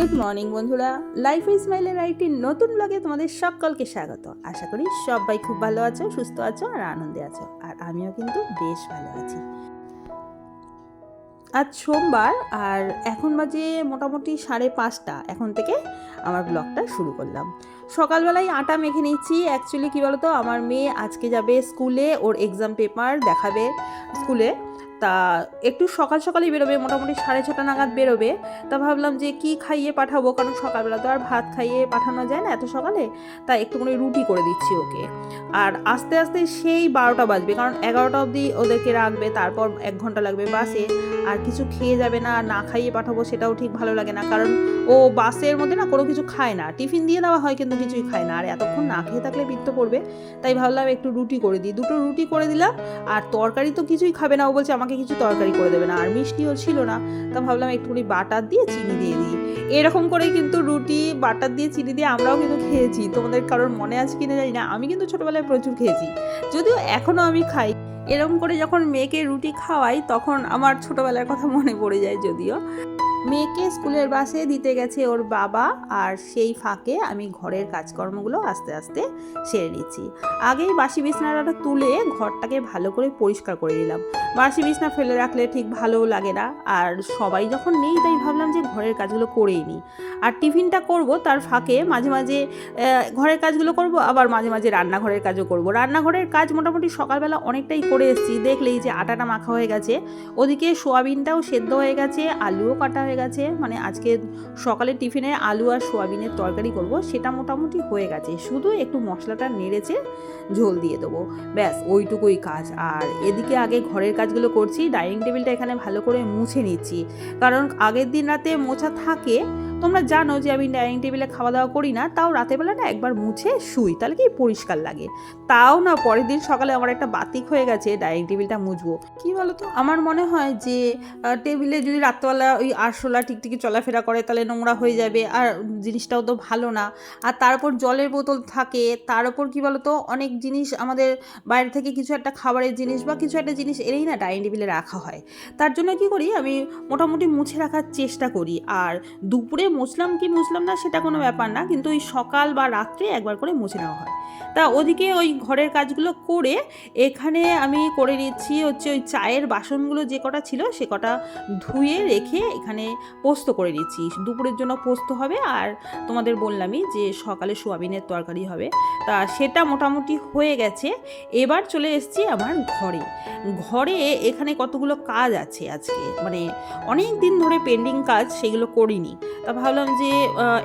Good morning বন্ধুরা, life ইসমাইলের আরেকটি নতুন ব্লগে তোমাদের সকলকে স্বাগত। আশা করি সবাই খুব ভালো আছো, সুস্থ আছো আর আনন্দে আছো। আর আমিও কিন্তু বেশ ভালো আছি। আজ সোমবার আর এখন বাজে মোটামুটি 5:30। এখন থেকে আমার ব্লগটা শুরু করলাম। সকালবেলায় আটা মেখে নিচ্ছি। অ্যাকচুয়ালি কী বলতো, আমার মেয়ে আজকে যাবে স্কুলে, ওর এক্সাম পেপার দেখাবে স্কুলে। তা একটু সকাল সকালই বেরোবে, মোটামুটি 6:30 নাগাদ বেরোবে। তা ভাবলাম যে কি খাইয়ে পাঠাবো, কারণ সকালবেলা তো আর ভাত খাইয়ে পাঠানো যায় না এত সকালে। তা একটুখানি রুটি করে দিচ্ছি ওকে। আর আস্তে আস্তে সেই 12টা বাজবে, কারণ 11টা অবধি ওদেরকে রাখবে, তারপর 1 ঘন্টা লাগবে বাসে। আর কিছু খেয়ে যাবে না, না খাইয়ে পাঠাবো সেটাও ঠিক ভালো লাগে না, কারণ ও বাসের মধ্যে না কোনো কিছু খায় না। টিফিন দিয়ে দেওয়া হয় কিন্তু কিছুই খায় না, আর এতক্ষণ না খেয়ে থাকলে পিত্ত পড়বে। তাই ভাবলাম একটু রুটি করে দিই, 2টো রুটি করে দিলাম। আর তরকারি তো কিছুই খাবে না, ও বলছে আমাকে কিছু তরকারি করে দেবে না, আর মিষ্টিও ছিল না। তা ভাবলাম একটুখানি বাটার দিয়ে চিনি দিয়ে দিই। এরকম করেই কিন্তু রুটি বাটার দিয়ে চিনি দিয়ে আমরাও কিন্তু খেয়েছি। তোমাদের কারোর মনে আছে কিনা জানি না, আমি কিন্তু ছোটোবেলায় প্রচুর খেয়েছি, যদিও এখনও আমি খাই। এরকম করে যখন মেয়েকে রুটি খাওয়াই তখন আমার ছোটোবেলার কথা মনে পড়ে যায়। যদিও মেয়েকে স্কুলের বাসে দিতে গেছে ওর বাবা, আর সেই ফাঁকে আমি ঘরের কাজকর্মগুলো আস্তে আস্তে সেরে নিচ্ছি। আগেই বাসি বিছানাটা তুলে ঘরটাকে ভালো করে পরিষ্কার করে নিলাম। বাসি বিছানা ফেলে রাখলে ঠিক ভালোও লাগে না, আর সবাই যখন নেই তাই ভাবলাম যে ঘরের কাজগুলো করেই নিই। আর টিফিনটা করব, তার ফাঁকে মাঝে মাঝে ঘরের কাজগুলো করব, আবার মাঝে মাঝে রান্নাঘরের কাজও করব। রান্নাঘরের কাজ মোটামুটি সকালবেলা অনেকটাই করে এসেছি। দেখলেই যে আটাটা মাখা হয়ে গেছে, ওদিকে সোয়াবিনটাও সেদ্ধ হয়ে গেছে, আলুও কাটা হয়ে গেছে। মানে আজকে সকালে টিফিনে আলু আর সোয়াবিনের তরকারি করব, সেটা মোটামুটি হয়ে গেছে। শুধু একটু মশলাটা নেড়েছে ঝোল দিয়ে দেবো, ব্যাস ওইটুকুই কাজ। আর এদিকে আগে ঘরের কাজগুলো করছি, ডাইনিং টেবিলটা এখানে ভালো করে মুছে নিচ্ছি, কারণ আগের দিন রাতে মোছা থাকে। তোমরা জানো যে আমি ডাইনিং টেবিলে খাওয়া দাওয়া করি না, তাও রাতের বেলা না একবার মুছে শুই, তাহলে কি পরিষ্কার লাগে। তাও না, পরের দিন সকালে আমার একটা বাতিক হয়ে গেছে ডাইনিং টেবিলটা মুছবো। কি বলো তো, আমার মনে হয় যে টেবিলে যদি রাত্রবেলা ওই আরশোলা টিকটিকি চলাফেরা করে তাহলে নোংরা হয়ে যাবে, আর জিনিসটাও তো ভালো না। আর তার উপর জলের বোতল থাকে, তার উপর কী বলো তো, অনেক জিনিস আমাদের বাইরে থেকে কিছু একটা খাবারের জিনিস বা কিছু একটা জিনিস এনেই না ডাইনিং টেবিলে রাখা হয়। তার জন্য কি করি, আমি মোটামুটি মুছে রাখার চেষ্টা করি। আর দুপুরে মুছলাম কি মুছলাম না সেটা কোনো ব্যাপার না, কিন্তু ওই সকাল বা রাত্রে একবার করে মুছে নেওয়া হয়। তা ওদিকে ওই ঘরের কাজগুলো করে এখানে আমি করে নিচ্ছি হচ্ছে ওই চায়ের বাসনগুলো যে কটা ছিল সে কটা ধুয়ে রেখে এখানে পোস্ত করে নিচ্ছি। দুপুরের জন্য পোস্ত হবে, আর তোমাদের বললামই যে সকালে সোয়াবিনের তরকারি হবে। তা সেটা মোটামুটি হয়ে গেছে। এবার চলে এসেছি আমার ঘরে। ঘরে এখানে কতগুলো কাজ আছে আজকে, মানে অনেক দিন ধরে পেন্ডিং কাজ, সেগুলো করিনি। তা ভাবলাম যে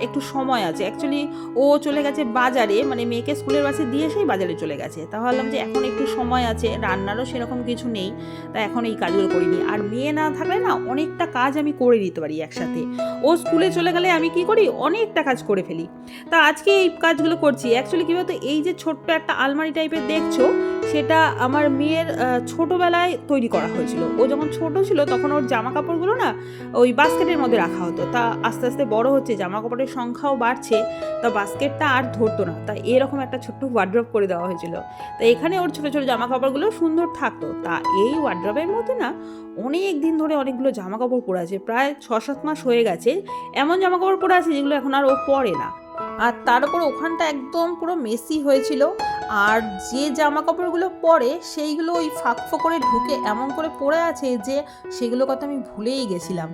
একটু সময় আছে। অ্যাকচুয়ালি ও চলে গেছে বাজারে, মানে মেয়েকে স্কুলের বাসে দিয়ে সেই বাজারে চলে গেছে। তা ভাবলাম যে এখন একটু সময় আছে, রান্নারও সেরকম কিছু নেই, তা এখন এই কাজগুলো করিনি। আর মেয়ে না থাকলে না অনেকটা কাজ আমি করে নিতে পারি একসাথে। ও স্কুলে চলে গেলে আমি কি করি, অনেকটা কাজ করে ফেলি। তা আজকে এই কাজগুলো করছি। অ্যাকচুয়ালি কী বলতো, এই যে ছোট্ট একটা আলমারি টাইপের দেখছো, সেটা আমার মেয়ের ছোটোবেলায় তৈরি করা হয়েছিল। ও যখন ছোট ছিল তখন ওর জামা কাপড়গুলো না ওই বাস্কেটের মধ্যে রাখা হতো। তা আস্তে আস্তে বড় হচ্ছে, জামা কাপড়ের সংখ্যাও বাড়ছে, তা বাস্কেটটা আর ধরতো না। তা এরকম একটা ছোট্ট ওয়ার্ড্রপ করে দেওয়া হয়েছিল। তা এখানে ওর ছোটো ছোটো জামা কাপড়গুলো সুন্দর থাকতো। তা এই ওয়ার্ড্রপের মধ্যে না অনেক দিন ধরে অনেকগুলো জামা কাপড় পরে আছে, প্রায় 6-7 মাস হয়ে গেছে। এমন জামা কাপড় পরে আছে যেগুলো এখন আর ও পরে না। আর তার উপর ওখানটা একদম পুরো মেসি হয়েছিল। আর যে জামা কাপড়গুলো পরে সেইগুলো ওই ফাঁক করে ঢুকে এমন করে পড়ে আছে যে সেগুলোর কথা আমি ভুলেই গেছিলাম।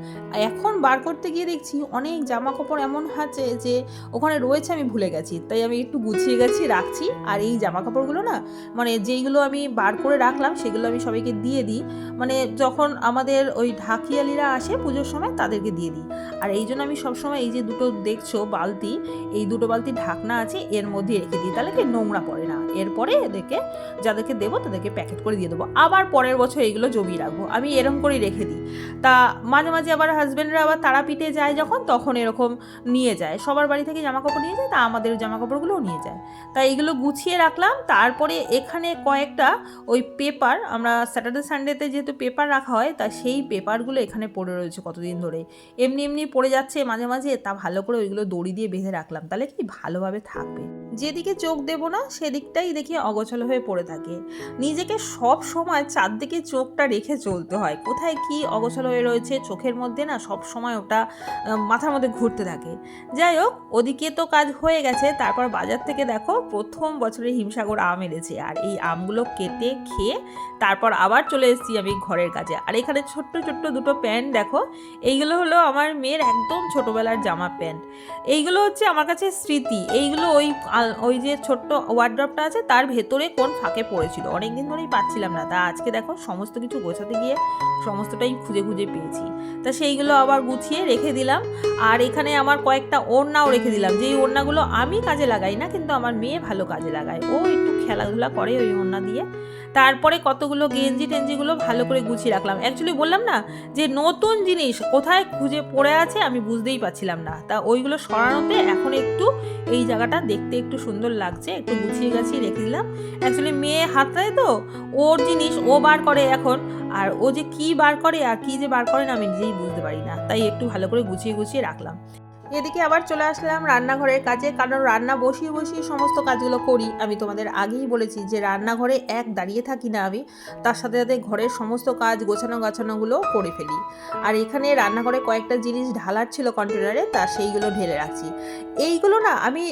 এখন বার করতে গিয়ে দেখছি অনেক জামা কাপড় এমন আছে যে ওখানে রয়েছে, আমি ভুলে গেছি। তাই আমি একটু গুছিয়ে গেছি রাখছি। আর এই জামা কাপড়গুলো না, মানে যেইগুলো আমি বার করে রাখলাম সেগুলো আমি সবাইকে দিয়ে দিই, মানে যখন আমাদের ওই ঢাকিয়ালিরা আসে পুজোর সময় তাদেরকে দিয়ে দিই। আর এই জন্য আমি সবসময় এই যে দুটো দেখছো বালতি, এই দুটো বালতি ঢাকনা আছে, এর মধ্যে রেখে দিই, তাহলে কি নোংরা পড়ে না। এরপরে এদেরকে যাদেরকে দেবো তাদেরকে প্যাকেট করে দিয়ে দেবো, আবার পরের বছর এইগুলো জমিয়ে রাখবো। আমি এরকম করেই রেখে দিই। তা মাঝে মাঝে আবার হাজব্যান্ডরা আবার তারাপীঠে যায় যখন, তখন এরকম নিয়ে যায়, সবার বাড়ি থেকে জামা কাপড় নিয়ে যায়, তা আমাদের জামা কাপড়গুলোও নিয়ে যায়। তাই এগুলো গুছিয়ে রাখলাম। তারপরে এখানে কয়েকটা ওই পেপার, আমরা স্যাটারডে সানডেতে যেহেতু পেপার রাখা হয়, তা সেই পেপারগুলো এখানে পড়ে রয়েছে কতদিন ধরে, এমনি এমনি পড়ে যাচ্ছে মাঝে মাঝে। তা ভালো করে ওইগুলো দড়ি দিয়ে বেঁধে রাখলাম, তাহলে কি ভালোভাবে থাকবে। যেদিকে চোখ দেবো না সেদিকটা সবটাই দেখি অগোছালো হয়ে পড়ে থাকে। নিজেকে সব সময় চারদিকে চোখটা রেখে চলতে হয়, কোথায় কি অগোছালো হয়ে রয়েছে চোখের মধ্যে না সব সময় ওটা মাথার মধ্যে ঘুরতে থাকে। যাই হোক, ওদিকে তো কাজ হয়ে গেছে। তারপর বাজার থেকে দেখো প্রথম বছরে হিমসাগর আম এনেছে, আর এই আমগুলো কেটে খেয়ে তারপর আবার চলে এসেছি আমি ঘরের কাজে। আর এখানে ছোট্ট ছোট্ট দুটো প্যান্ট দেখো, এইগুলো হলো আমার মেয়ের একদম ছোটোবেলার জামা প্যান্ট। এইগুলো হচ্ছে আমার কাছে স্মৃতি। এইগুলো ওই যে ছোট্ট ওয়ার্ড্রপটা আছে তার ভেতরে কোন ফাঁকে পড়েছিল, অনেকদিন ধরেই পাচ্ছিলাম না। তা আজকে দেখো সমস্ত কিছু গোছাতে গিয়ে সমস্তটাই খুঁজে খুঁজে পেয়েছি। তা সেইগুলো আবার গুছিয়ে রেখে দিলাম। আর এখানে আমার কয়েকটা ওড়নাও রেখে দিলাম, যেই ওড়নাগুলো আমি কাজে লাগাই না, কিন্তু আমার মেয়ে ভালো কাজে লাগায়, ও একটু খেলাধুলা করে ওই ওড়না দিয়ে। তারপরে কতগুলো গেঞ্জি টেঞ্জিগুলো ভালো করে গুছিয়ে রাখলাম। অ্যাকচুয়ালি বললাম না যে নতুন জিনিস কোথায় খুঁজে পড়ে আছে আমি বুঝতেই পারছিলাম না। তা ওইগুলো সরানোতে এখন একটু এই জায়গাটা দেখতে একটু সুন্দর লাগছে, একটু গুছিয়ে গাছিয়ে রেখে দিলাম। অ্যাকচুয়ালি মেয়ে হাতটায় তো ওর জিনিস ও বার করে এখন, আর ও যে কি বার করে আর কি যে বার করে না আমি নিজেই বুঝতে পারি না। তাই একটু ভালো করে গুছিয়ে গুছিয়ে রাখলাম। এদিকে আবার চলে আসলাম রান্নাঘরের কাজে, কারণ রান্না বসিয়ে বসিয়ে সমস্ত কাজগুলো করি। আমি তোমাদের আগেই বলেছি যে রান্নাঘরে দাঁড়িয়ে থাকি না আমি, তার সাথে সাথে ঘরের সমস্ত কাজ গোছানোগুলো করে ফেলি। আর এখানে রান্নাঘরে কয়েকটা জিনিস ঢালার ছিল কন্টেনারে, তা সেইগুলো ঢেলে রাখছি। এইগুলো না আমি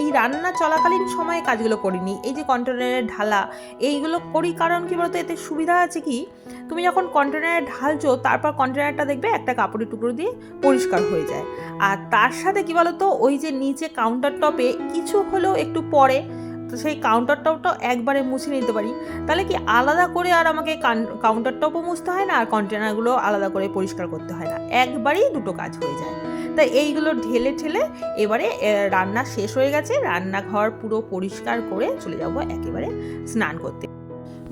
এই রান্না চলাকালীন সময়ে কাজগুলো করিনি, এই যে কন্টেনারে ঢালা এইগুলো করি। কারণ কি বলতো, এতে সুবিধা আছে কি, তুমি যখন কন্টেনারে ঢালছো তারপর কন্টেনারটা দেখবে একটা কাপড়ের টুকরো দিয়ে পরিষ্কার হয়ে যায়। আর তার সাথে কি বলতো, ওই যে নিচে কাউন্টার টপে কিছু হলেও একটু পরে, তো সেই কাউন্টার টপটাও একবারে মুছে নিতে পারি। তাহলে কি আলাদা করে আর আমাকে কাউন্টার টপও মুছতে হয় না, আর কন্টেনারগুলো আলাদা করে পরিষ্কার করতে হয় না, একবারেই দুটো কাজ হয়ে যায়। তাই এইগুলো ঢেলে ঠেলে এবারে রান্না শেষ হয়ে গেছে, রান্নাঘর পুরো পরিষ্কার করে চলে যাব একেবারে স্নান করতে।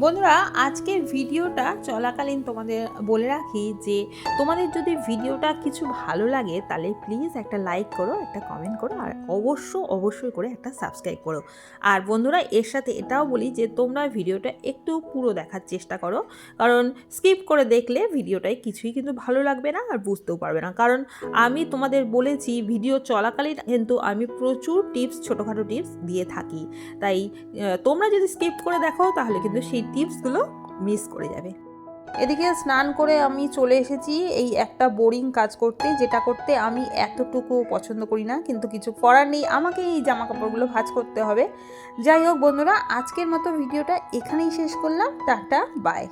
বন্ধুরা, আজকে ভিডিওটা চলাকালীন তোমাদের বলে রাখি যে তোমাদের যদি ভিডিওটা কিছু ভালো লাগে তাহলে প্লিজ একটা লাইক করো, একটা কমেন্ট করো, আর অবশ্যই করে একটা সাবস্ক্রাইব করো। আর বন্ধুরা, এর সাথে এটাও বলি যে তোমরা ভিডিওটা একটু পুরো দেখার চেষ্টা করো, কারণ স্কিপ করে দেখলে ভিডিওটায় কিছুই কিন্তু ভালো লাগবে না আর বুঝতেও পারবে না। কারণ আমি তোমাদের বলেছি ভিডিও চলাকালীন কিন্তু আমি প্রচুর টিপস, ছোটোখাটো টিপস দিয়ে থাকি। তাই তোমরা যদি স্কিপ করে দেখো তাহলে কিন্তু সেই টিপসগুলো মিস করে যাবে। এদিকে স্নান করে আমি চলে এসেছি এই একটা বোরিং কাজ করতে, যেটা করতে আমি এতটুকু পছন্দ করি না, কিন্তু কিছু করার নেই, আমাকে এই জামা কাপড়গুলো ভাঁজ করতে হবে। যাই হোক বন্ধুরা, আজকের মতো ভিডিওটা এখানেই শেষ করলাম। Tata, by.